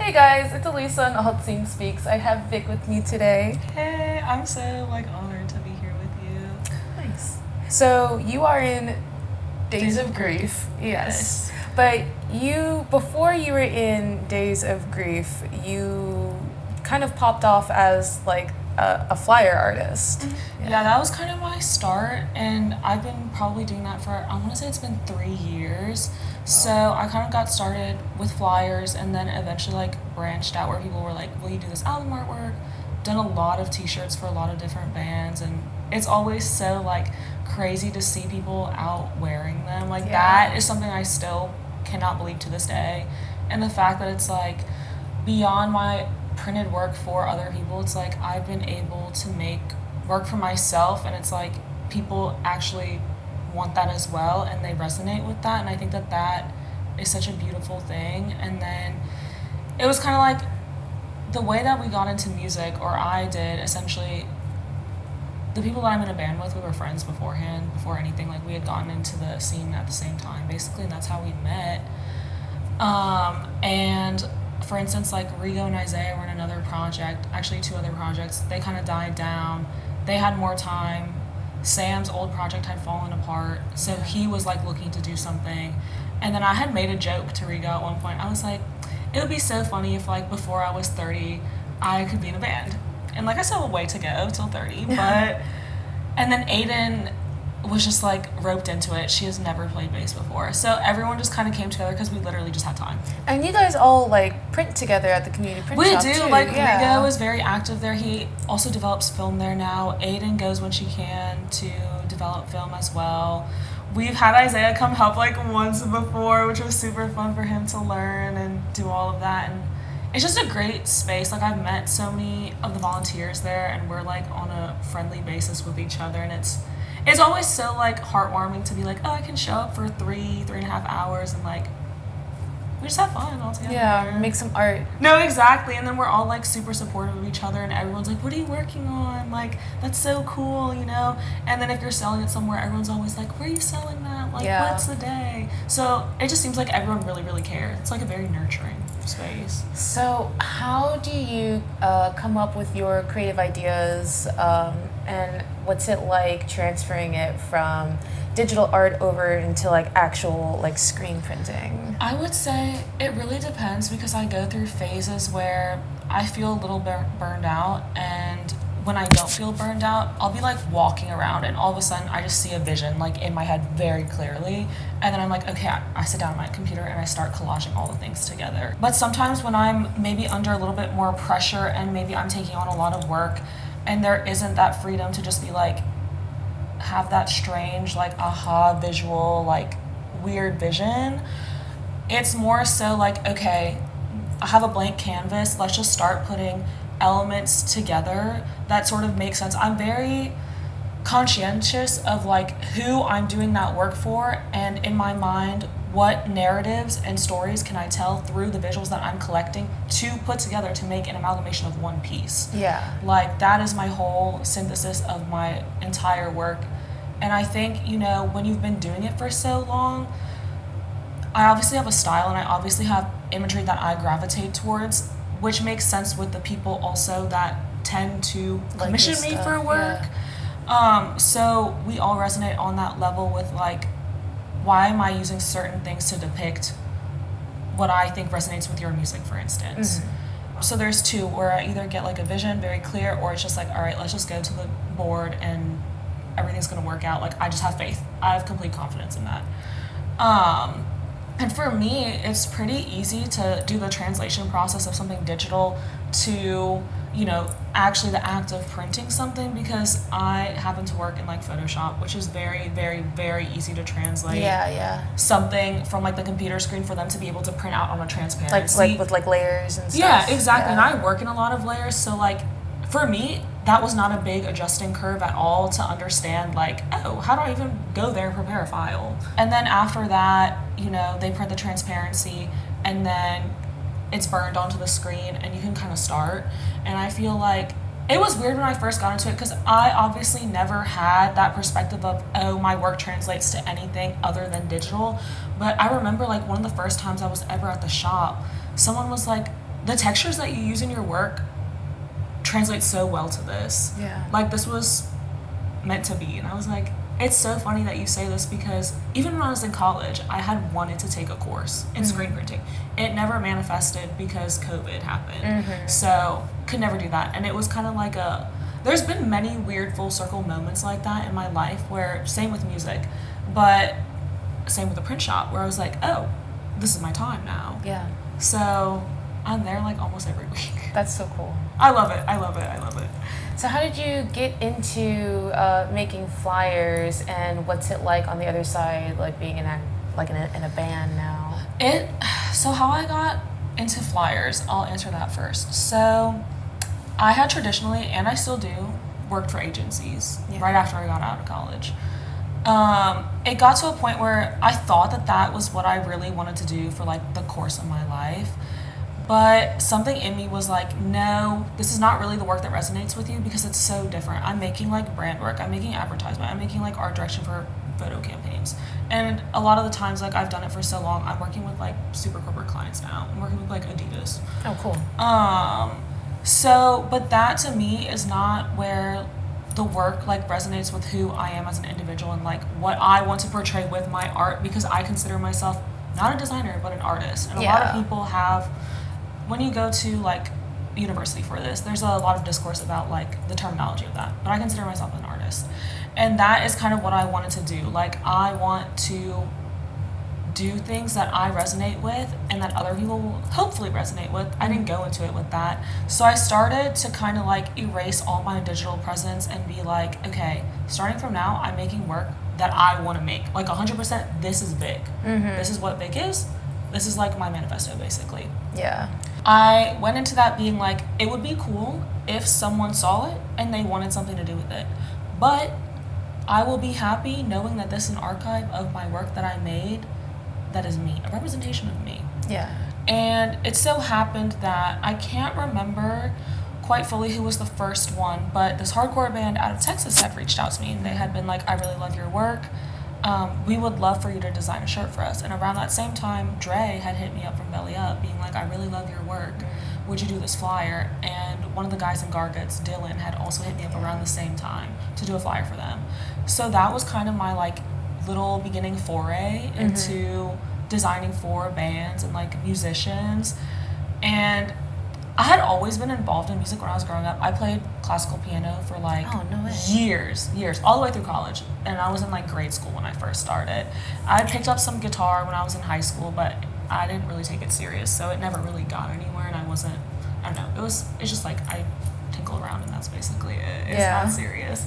Hey guys, it's Elisa and Alt Scene Speaks. I have Vic with me today. Hey, I'm so honored to be here with you. Nice. So you are in Days of Grief. Yes. But before you were in Days of Grief, you kind of popped off as like a flyer artist. Yeah, that was kind of my start, and I've been probably doing that for, I want to say it's been 3 years. So I kind of got started with flyers and then eventually branched out where people were like, will you do this album artwork? Done a lot of t-shirts for a lot of different bands, and it's always so crazy to see people out wearing them. That is something I still cannot believe to this day. And the fact that it's beyond my printed work for other people, it's I've been able to make work for myself, and it's people actually want that as well, and they resonate with that, and I think that that is such a beautiful thing. And then it was kind of the way that we got into music, or I did, essentially, the people that I'm in a band with, we were friends beforehand, before anything. We had gotten into the scene at the same time, basically, and that's how we met. And for instance, Rigo and Isaiah were in another project, actually 2 other projects. They kind of died down. They had more time. Sam's old project had fallen apart, so he was looking to do something. And then I had made a joke to Rigo at one point. I was like, it would be so funny if before I was 30, I could be in a band. And I still have a way to go till 30, but and then Aiden was just roped into it. She has never played bass before, so everyone just kind of came together because we literally just had time. And you guys all print together at the community print shop. We do. Too. Rigo is very active there. He also develops film there now. Aiden goes when she can to develop film as well. We've had Isaiah come help once before, which was super fun for him to learn and do all of that. And it's just a great space. I've met so many of the volunteers there, and we're on a friendly basis with each other, and it's always so heartwarming to be oh, I can show up for 3.5 hours, and we just have fun all together. Yeah, make some art. No, exactly. And then we're all super supportive of each other, and everyone's what are you working on? That's so cool, And then if you're selling it somewhere, everyone's always where are you selling that? What's the day? So it just seems everyone really, really cares. It's a very nurturing space. So how do you come up with your creative ideas, and what's it like transferring it from digital art over into actual screen printing? I would say it really depends, because I go through phases where I feel a little burned out, and when I don't feel burned out, I'll be walking around, and all of a sudden I just see a vision in my head very clearly, and then I'm okay, I sit down at my computer and I start collaging all the things together. But sometimes when I'm maybe under a little bit more pressure, and maybe I'm taking on a lot of work, and there isn't that freedom to just be have that strange aha visual weird vision, it's more so okay, I have a blank canvas, let's just start putting elements together that sort of make sense. I'm very conscientious of who I'm doing that work for, and in my mind, what narratives and stories can I tell through the visuals that I'm collecting to put together to make an amalgamation of one piece. Yeah. That is my whole synthesis of my entire work. And I think, when you've been doing it for so long, I obviously have a style, and I obviously have imagery that I gravitate towards, which makes sense with the people also that tend to commission me for work. Yeah. So we all resonate on that level with why am I using certain things to depict what I think resonates with your music, for instance. Mm-hmm. So there's 2 where I either get a vision very clear, or it's just all right, let's just go to the board and everything's gonna work out. I just have faith. I have complete confidence in that. And for me, it's pretty easy to do the translation process of something digital to, actually the act of printing something, because I happen to work in Photoshop, which is very, very, very easy to translate. Yeah. Something from the computer screen for them to be able to print out on a transparency. With layers and stuff. Yeah, exactly. Yeah. And I work in a lot of layers, so for me, that was not a big adjusting curve at all to understand oh, how do I even go there and prepare a file? And then after that, they print the transparency, and then it's burned onto the screen, and you can kind of start. And I feel it was weird when I first got into it, because I obviously never had that perspective of, oh, my work translates to anything other than digital. But I remember one of the first times I was ever at the shop, someone was the textures that you use in your work translate so well to this. Yeah. Like, this was meant to be. And I was like, it's so funny that you say this, because even when I was in college, I had wanted to take a course in screen printing. It never manifested because COVID happened. So could never do that. And it was kind of like there's been many weird full circle moments like that in my life, where, same with music, but same with the print shop, where I was like, oh, this is my time now. Yeah. So I'm there like almost every week. That's so cool. I love it. I love it. I love it. So how did you get into making flyers, and what's it like on the other side, like being in a band now? So how I got into flyers, I'll answer that first. So I had traditionally, and I still do, worked for agencies right after I got out of college. It got to a point where I thought that was what I really wanted to do for like the course of my life. But something in me was like, no, this is not really the work that resonates with you, because it's so different. I'm making like brand work, I'm making advertisement, I'm making like art direction for photo campaigns. And a lot of the times, like, I've done it for so long, I'm working with like super corporate clients now. I'm working with like Adidas. Oh, cool. So, but that to me is not where the work like resonates with who I am as an individual, and like what I want to portray with my art, because I consider myself not a designer, but an artist. And a lot of people have, when you go to like university for this, there's a lot of discourse about like the terminology of that, but I consider myself an artist. And that is kind of what I wanted to do. Like, I want to do things that I resonate with and that other people will hopefully resonate with. I didn't go into it with that. So I started to kind of like erase all my digital presence and be like, okay, starting from now, I'm making work that I want to make. Like 100%, this is big. This is what big is. This is like my manifesto, basically. Yeah. I went into that being like, it would be cool if someone saw it and they wanted something to do with it. But I will be happy knowing that this is an archive of my work that I made that is me, a representation of me. Yeah. And it so happened that I can't remember quite fully who was the first one, but this hardcore band out of Texas had reached out to me, and they had been like, I really love your work. We would love for you to design a shirt for us. And around that same time, Dre had hit me up from Belly Up being like, I really love your work. Would you do this flyer? And one of the guys in Garguts, Dylan, had also hit me up around the same time to do a flyer for them. So that was kind of my like little beginning foray into designing for bands and like musicians. And I had always been involved in music when I was growing up. I played classical piano for like years, all the way through college. And I was in like grade school when I first started. I picked up some guitar when I was in high school, but I didn't really take it serious, so it never really got anywhere, and I don't know, it's just like I tinkle around, and that's basically it. It's not serious.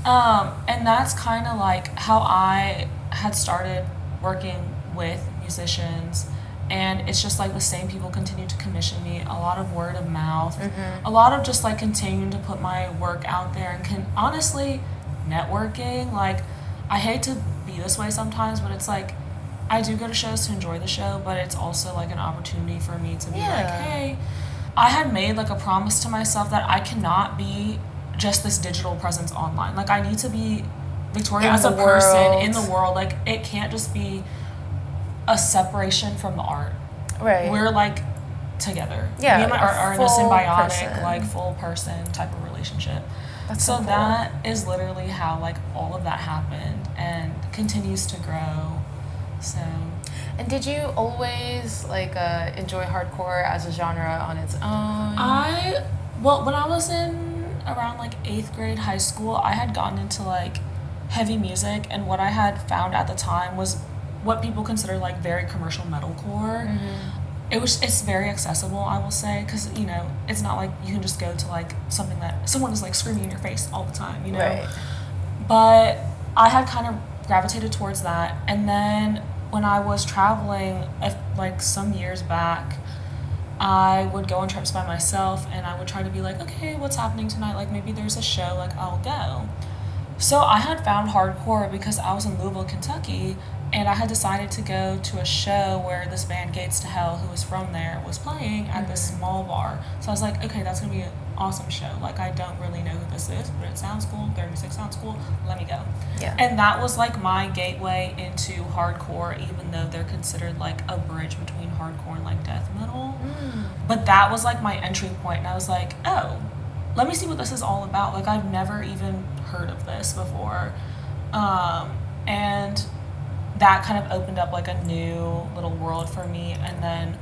And that's kind of like how I had started working with musicians. And it's just like the same people continue to commission me, a lot of word of mouth, a lot of just like continuing to put my work out there, and honestly, networking. Like, I hate to be this way sometimes, but it's like, I do go to shows to enjoy the show, but it's also like an opportunity for me to be like, hey, I had made like a promise to myself that I cannot be just this digital presence online. Like, I need to be Victoria as a person in the world. Like, it can't just be a separation from the art. Right. We're like together. Yeah. Me and my art are in a symbiotic, person. like full person type of relationship. That's so cool. that is literally how like all of that happened and continues to grow. So. And did you always like enjoy hardcore as a genre on its own? When I was in around like 8th grade high school, I had gotten into like heavy music, and what I had found at the time was what people consider like very commercial metalcore. It's very accessible, I will say, because you know, it's not like you can just go to like something that someone is like screaming in your face all the time, you know. Right. But I had kind of gravitated towards that, and then when I was traveling, like some years back, I would go on trips by myself, and I would try to be like, okay, what's happening tonight? Like, maybe there's a show, like I'll go. So I had found hardcore because I was in Louisville, Kentucky, And I had decided to go to a show where this band Gates to Hell, who was from there, was playing at this small bar. So I was like, okay, that's going to be an awesome show. Like, I don't really know who this is, but it sounds cool. 36 sounds cool. Let me go. Yeah. And that was like my gateway into hardcore, even though they're considered like a bridge between hardcore and like death metal. But that was like my entry point. And I was like, oh, let me see what this is all about. Like, I've never even heard of this before. And that kind of opened up like a new little world for me. And then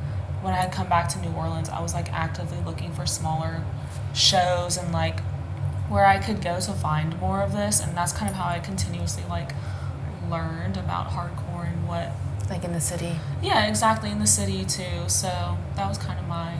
when I had come back to New Orleans, I was like actively looking for smaller shows and like where I could go to find more of this. And that's kind of how I continuously like learned about hardcore and what, Like in the city. yeah, exactly, in the city too. So that was kind of my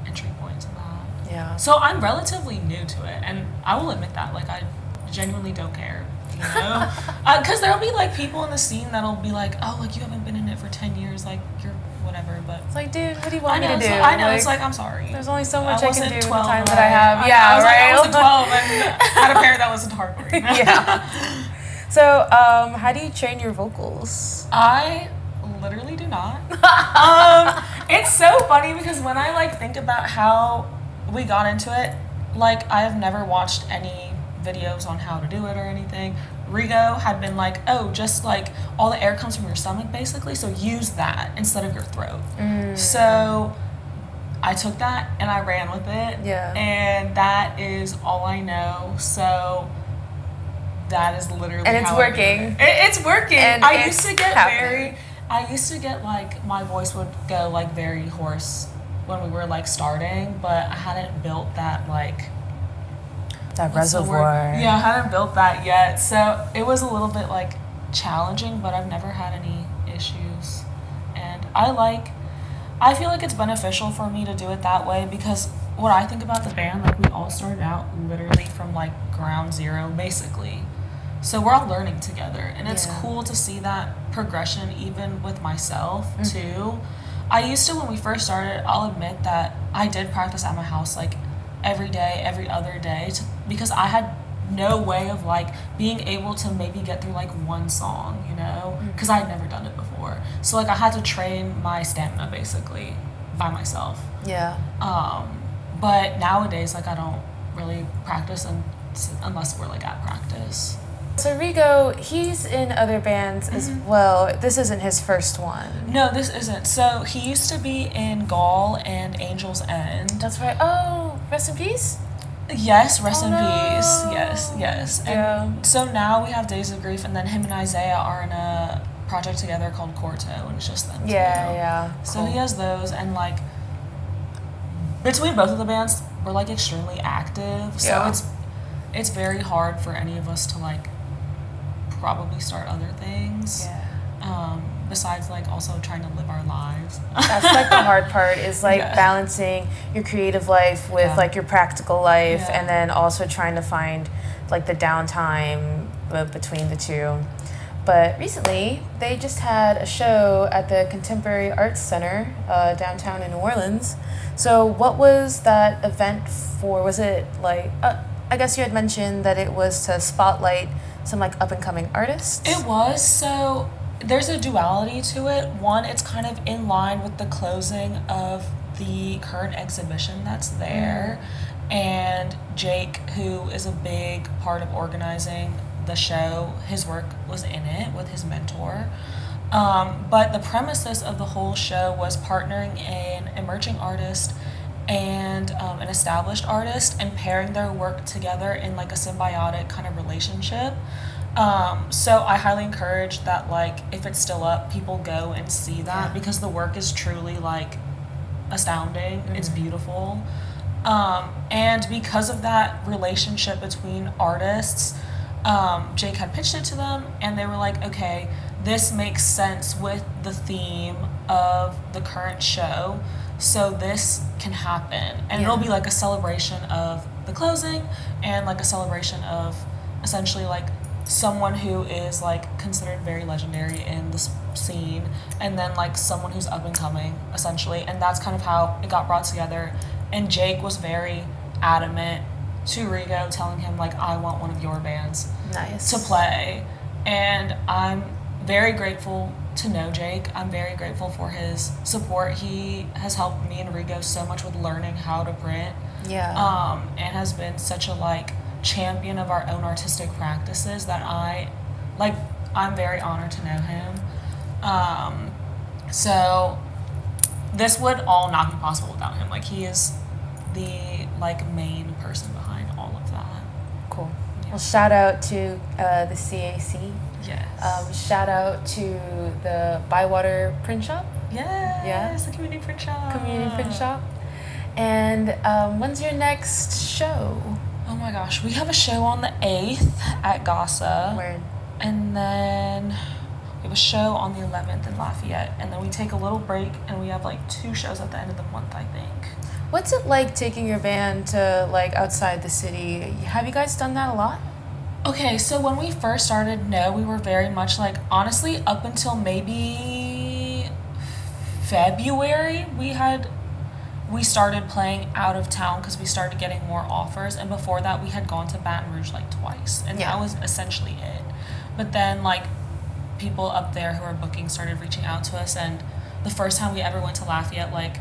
entry point to that. Yeah. So I'm relatively new to it, and I will admit that. Like, I genuinely don't care, you know? Because there'll be, like, people in the scene that'll be like, oh, like, you haven't been in it for 10 years, like, you're whatever, but... It's like, dude, what do you want I know, me to do? I know, like, it's like, I'm sorry. There's only so much I can do with the 12 time when that I have. I was right? Like, I wasn't 12 and had a parent that listened to hardcore. You know? Yeah. So, how do you train your vocals? I literally do not. It's so funny because when I like think about how we got into it, like I have never watched any videos on how to do it or anything. Rigo had been like, oh, just like all the air comes from your stomach basically, so use that instead of your throat. So I took that and I ran with it. Yeah. And that is all I know. So that is literally And it's how working. I do it. It's working. And I it's used to get happening. I used to get like my voice would go like very hoarse when we were like starting, but I hadn't built that like That what's the word? reservoir. Yeah, I hadn't built that yet. So it was a little bit like challenging, but I've never had any issues. And I feel like it's beneficial for me to do it that way because what I think about the band, like we all started out literally from like ground zero basically. So we're all learning together, and it's cool to see that progression even with myself too. I used to, when we first started, I'll admit that I did practice at my house like every day, every other day, because I had no way of like being able to maybe get through like one song, you know, because I had never done it before. So like I had to train my stamina basically by myself. Yeah. But nowadays, like I don't really practice unless we're like at practice. So Rigo, he's in other bands as well. This isn't his first one. No, this isn't. So he used to be in Gall and Angel's End. That's right. Oh, rest in peace? Yes, rest in no. peace. Yes. And Yeah. so now we have Days of Grief, and then him and Isaiah are in a project together called Corto, and it's just them two. Yeah. So he has those, and like between both of the bands, we're like extremely active. So Yeah. it's very hard for any of us to like probably start other things. Yeah. Besides like also trying to live our lives. That's like the hard part is like Yeah. balancing your creative life with like your practical life Yeah. and then also trying to find like the downtime between the two. But recently, they just had a show at the Contemporary Arts Center downtown in New Orleans. So what was that event for? Was it like, I guess you had mentioned that it was to spotlight some like up and coming artists? It was. So there's a duality to it. One, it's kind of in line with the closing of the current exhibition that's there. And Jake, who is a big part of organizing the show, his work was in it with his mentor. But the premises of the whole show was partnering an emerging artist and an established artist and pairing their work together in like a symbiotic kind of relationship. So I highly encourage that, like, if it's still up, people go and see that because the work is truly like astounding. It's beautiful. And because of that relationship between artists, Jake had pitched it to them and they were like, okay, this makes sense with the theme of the current show, so this can happen. And it'll be like a celebration of the closing and like a celebration of essentially like someone who is like considered very legendary in the scene, and then like someone who's up and coming essentially. And that's kind of how it got brought together. And Jake was very adamant to Rigo, telling him like, I want one of your bands Nice. to play. And I'm very grateful to know Jake. I'm very grateful for his support. He has helped me and Rigo so much with learning how to print. Yeah. And has been such a like champion of our own artistic practices that I'm very honored to know him. So this would all not be possible without him. Like, he is the like main person behind all of that. Cool. Yeah. Well, shout out to the CAC. Yes. Shout out to the Bywater Print Shop. Yes. Yeah. The Community Print Shop. Community Print Shop. And when's your next show? Oh my gosh, we have a show on the 8th at Gasa. Word. And then we have a show on the 11th in Lafayette. And then we take a little break and we have like 2 shows at the end of the month, I think. What's it like taking your band to like outside the city? Have you guys done that a lot? Okay, so when we first started, no, we were very much like, honestly, up until maybe February, we started playing out of town because we started getting more offers. And before that, we had gone to Baton Rouge like twice. And that was essentially it. But then like people up there who were booking started reaching out to us. And the first time we ever went to Lafayette, like,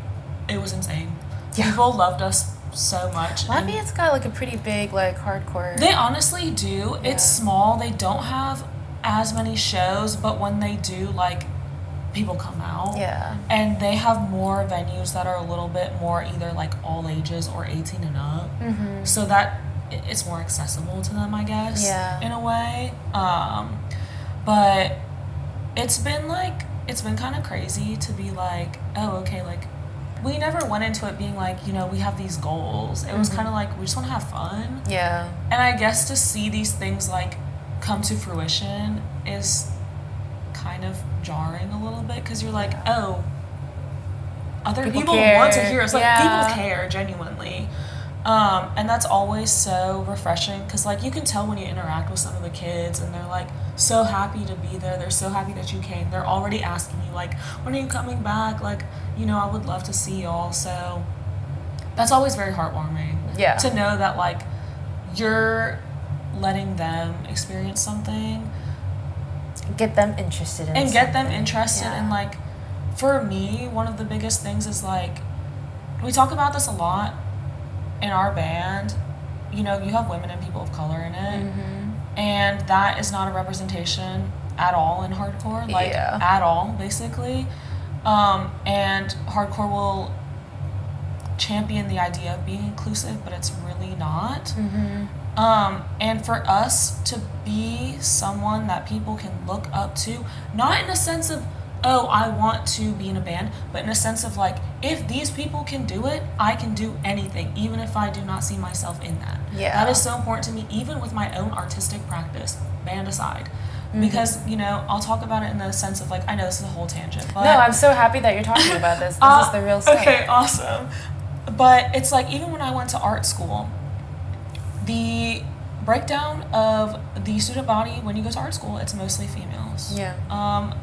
it was insane. Yeah. People loved us so much. Lafayette's got like a pretty big like hardcore. They honestly do. Yeah. It's small. They don't have as many shows, but when they do, like, people come out. Yeah. And they have more venues that are a little bit more either like all ages or 18 and up. Mm-hmm. So that it's more accessible to them, I guess. Yeah. In a way. But it's been kind of crazy to be like, oh, okay, like, we never went into it being like, you know, we have these goals. It was kind of like, we just want to have fun. Yeah. And I guess to see these things like come to fruition is kind of jarring a little bit, because you're like, oh, other people want to hear us. Like, people care genuinely. And that's always so refreshing, because like you can tell when you interact with some of the kids and they're like so happy to be there. They're so happy that you came. They're already asking you like, when are you coming back? Like, you know, I would love to see y'all. So that's always very heartwarming. Yeah. To know that like you're letting them experience something. Get them interested in and something. Get them interested. Yeah. And like, for me, one of the biggest things is like, we talk about this a lot in our band. You know, you have women and people of color in it. Mm-hmm. And that is not a representation at all in hardcore. Like, at all, basically. And hardcore will champion the idea of being inclusive, but it's really not. Mm-hmm. And for us to be someone that people can look up to, not in a sense of, oh, I want to be in a band, but in a sense of like, if these people can do it, I can do anything, even if I do not see myself in that. Yeah. That is so important to me, even with my own artistic practice, band aside. Mm-hmm. Because, you know, I'll talk about it in the sense of like, I know this is a whole tangent, but... No, I'm so happy that you're talking about this. This is the real stuff. Okay, awesome. But it's like, even when I went to art school, the breakdown of the student body when you go to art school, it's mostly females. Yeah.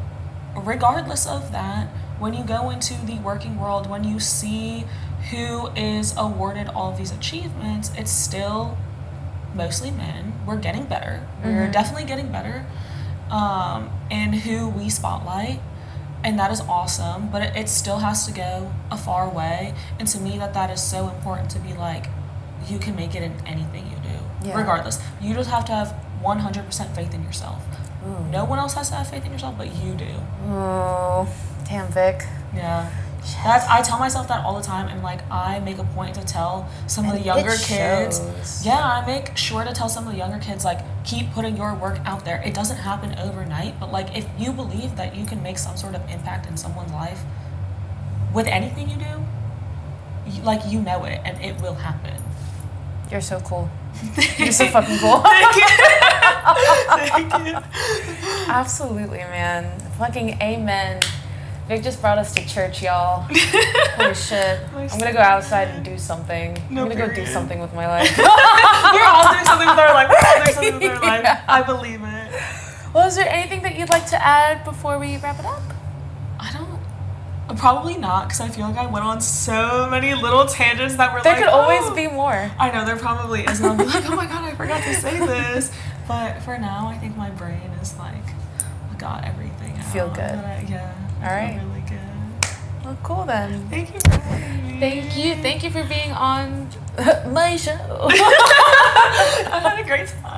Regardless of that, when you go into the working world, when you see who is awarded all of these achievements, it's still mostly men. We're getting better. Mm-hmm. We're definitely getting better in who we spotlight. And that is awesome, but it still has to go a far way. And to me, that is so important, to be like, you can make it in anything you do, regardless. You just have to have 100% faith in yourself. Ooh. No one else has to have faith in yourself, but you do. Oh, damn, Vic. Yeah. I tell myself that all the time, and like, I make a point to tell some of the younger kids. Yeah, I make sure to tell some of the younger kids, like, keep putting your work out there. It doesn't happen overnight, but like, if you believe that you can make some sort of impact in someone's life with anything you do, you know it, and it will happen. You're so cool. You're so fucking cool. Thank you. Thank you. Absolutely, man. Fucking amen. Vic just brought us to church, y'all. Holy shit. I'm gonna go outside and do something. I'm gonna go do something with my life. We're all doing something with our life. We're all doing something with our life. Yeah. I believe it. Well, is there anything that you'd like to add before we wrap it up? Probably not, because I feel like I went on so many little tangents that were there could always be more. I know, there probably is. And I'll be like, oh my god, I forgot to say this. But for now, I think my brain is like got everything out. Feel good. Yeah. All right. Really good. Well, cool then. Thank you for having me. Thank you for being on my show. I had a great time.